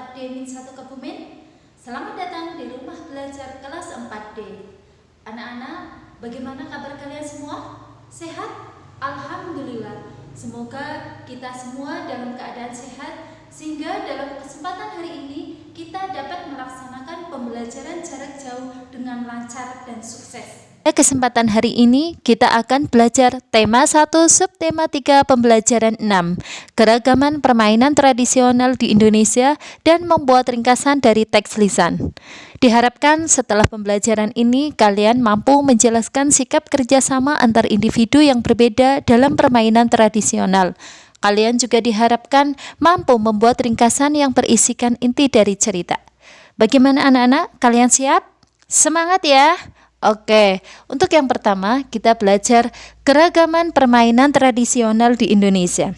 4D-1 Kebumen. Selamat datang di rumah belajar kelas 4D. Anak-anak, bagaimana kabar kalian semua? Sehat? Alhamdulillah. Semoga kita semua dalam keadaan sehat, sehingga dalam kesempatan hari ini kita dapat melaksanakan pembelajaran jarak jauh dengan lancar dan sukses. Kesempatan hari ini kita akan belajar tema 1 subtema 3 pembelajaran 6 keragaman permainan tradisional di Indonesia dan membuat ringkasan dari teks lisan. Diharapkan setelah pembelajaran ini kalian mampu menjelaskan sikap kerjasama antar individu yang berbeda dalam permainan tradisional. Kalian juga diharapkan mampu membuat ringkasan yang berisikan inti dari cerita. Bagaimana anak-anak? Kalian siap? Semangat ya! Oke, untuk yang pertama kita belajar keragaman permainan tradisional di Indonesia.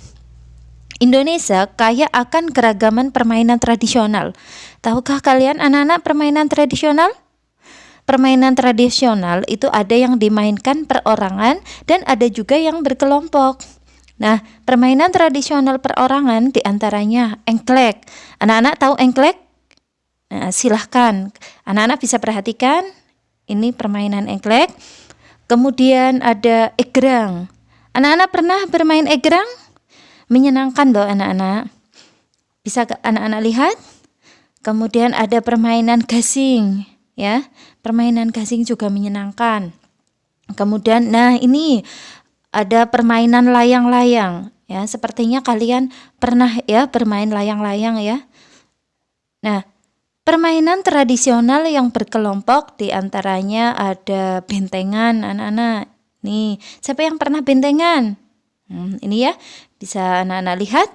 Indonesia kaya akan keragaman permainan tradisional. Tahukah kalian anak-anak permainan tradisional? Permainan tradisional itu ada yang dimainkan perorangan dan ada juga yang berkelompok. Nah, permainan tradisional perorangan diantaranya engklek. Anak-anak tahu engklek? Nah, silahkan. Anak-anak bisa perhatikan. Ini permainan engklek. Kemudian ada egrang. Anak-anak pernah bermain egrang? Menyenangkan loh anak-anak. Bisa anak-anak lihat? Kemudian ada permainan gasing, ya. Permainan gasing juga menyenangkan. Kemudian ini ada permainan layang-layang, ya. Sepertinya kalian pernah ya bermain layang-layang ya. Nah, permainan tradisional yang berkelompok diantaranya ada bentengan anak-anak. Nih, siapa yang pernah bentengan? Ini ya, bisa anak-anak lihat.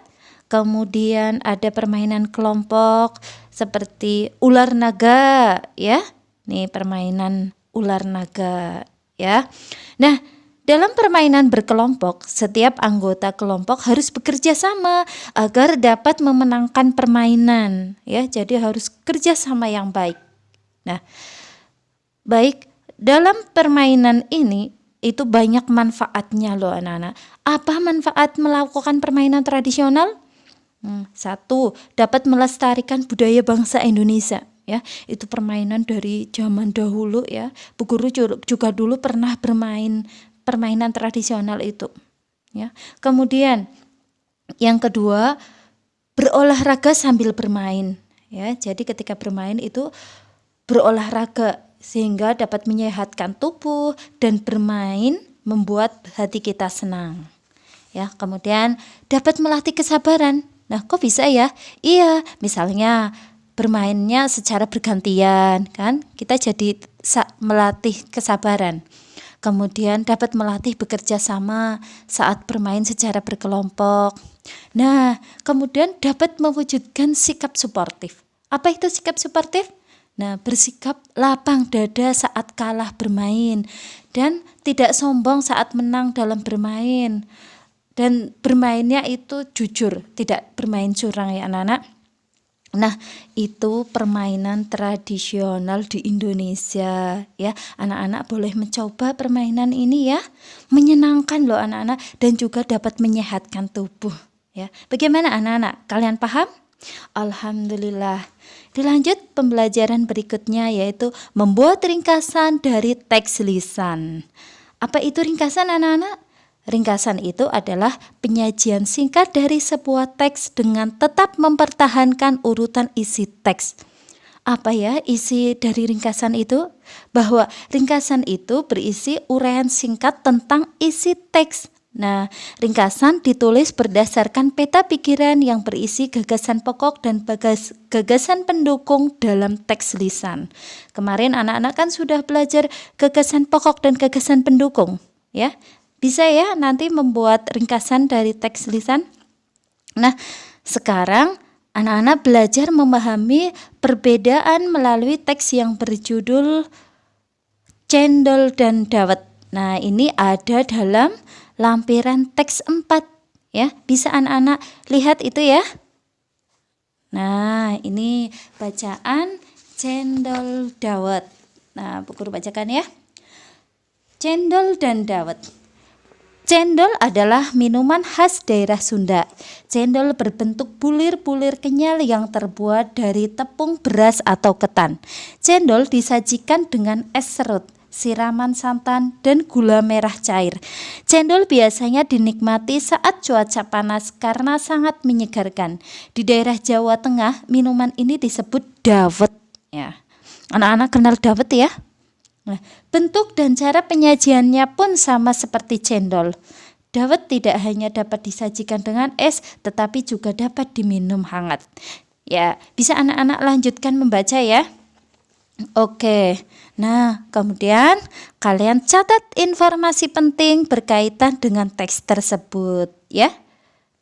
Kemudian ada permainan kelompok seperti ular naga ya. Nih permainan ular naga ya. Nah, dalam permainan berkelompok, setiap anggota kelompok harus bekerja sama agar dapat memenangkan permainan, ya. Jadi harus kerja sama yang baik. Nah, baik, dalam permainan ini itu banyak manfaatnya loh anak-anak. Apa manfaat melakukan permainan tradisional? 1, dapat melestarikan budaya bangsa Indonesia. Ya, itu permainan dari zaman dahulu ya. Bu Guru juga dulu pernah bermain permainan tradisional itu ya. Kemudian yang kedua, berolahraga sambil bermain ya. Jadi ketika bermain itu berolahraga sehingga dapat menyehatkan tubuh dan bermain membuat hati kita senang ya. Kemudian dapat melatih kesabaran. Nah, kok bisa ya? Iya, misalnya bermainnya secara bergantian kan, kita jadi melatih kesabaran. Kemudian dapat melatih bekerja sama saat bermain secara berkelompok. Nah, kemudian dapat mewujudkan sikap suportif. Apa itu sikap suportif? Nah, bersikap lapang dada saat kalah bermain dan tidak sombong saat menang dalam bermain. Dan bermainnya itu jujur, tidak bermain curang ya anak-anak. Nah, itu permainan tradisional di Indonesia ya. Anak-anak boleh mencoba permainan ini ya. Menyenangkan loh anak-anak dan juga dapat menyehatkan tubuh ya. Bagaimana anak-anak? Kalian paham? Alhamdulillah. Dilanjut pembelajaran berikutnya yaitu membuat ringkasan dari teks lisan. Apa itu ringkasan anak-anak? Ringkasan itu adalah penyajian singkat dari sebuah teks dengan tetap mempertahankan urutan isi teks. Apa ya isi dari ringkasan itu? Bahwa ringkasan itu berisi uraian singkat tentang isi teks. Nah, ringkasan ditulis berdasarkan peta pikiran yang berisi gagasan pokok dan gagasan pendukung dalam teks lisan. Kemarin anak-anak kan sudah belajar gagasan pokok dan gagasan pendukung, ya. Bisa ya nanti membuat ringkasan dari teks lisan. Nah, sekarang anak-anak belajar memahami perbedaan melalui teks yang berjudul Cendol dan Dawet. Nah, ini ada dalam lampiran teks 4 ya. Bisa anak-anak lihat itu ya. Nah, ini bacaan Cendol Dawet. Nah, Bu Guru bacakan ya. Cendol dan Dawet. Cendol adalah minuman khas daerah Sunda. Cendol berbentuk bulir-bulir kenyal yang terbuat dari tepung beras atau ketan. Cendol disajikan dengan es serut, siraman santan, dan gula merah cair. Cendol biasanya dinikmati saat cuaca panas karena sangat menyegarkan. Di daerah Jawa Tengah, minuman ini disebut dawet. Ya. Anak-anak kenal dawet ya? Nah, bentuk dan cara penyajiannya pun sama seperti cendol. Dawet tidak hanya dapat disajikan dengan es, tetapi juga dapat diminum hangat. Ya, bisa anak-anak lanjutkan membaca ya. Oke, nah kemudian kalian catat informasi penting berkaitan dengan teks tersebut ya.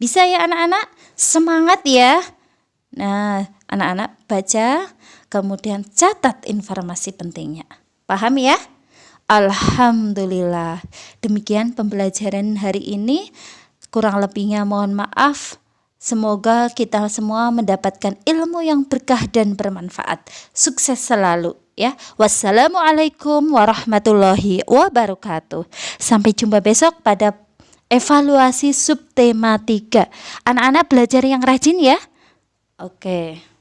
Bisa ya anak-anak? Semangat ya. Nah, anak-anak baca, kemudian catat informasi pentingnya. Paham ya? Alhamdulillah. Demikian pembelajaran hari ini. Kurang lebihnya mohon maaf. Semoga kita semua mendapatkan ilmu yang berkah dan bermanfaat. Sukses selalu ya. Wassalamualaikum warahmatullahi wabarakatuh. Sampai jumpa besok pada evaluasi subtema 3. Anak-anak belajar yang rajin ya. Oke.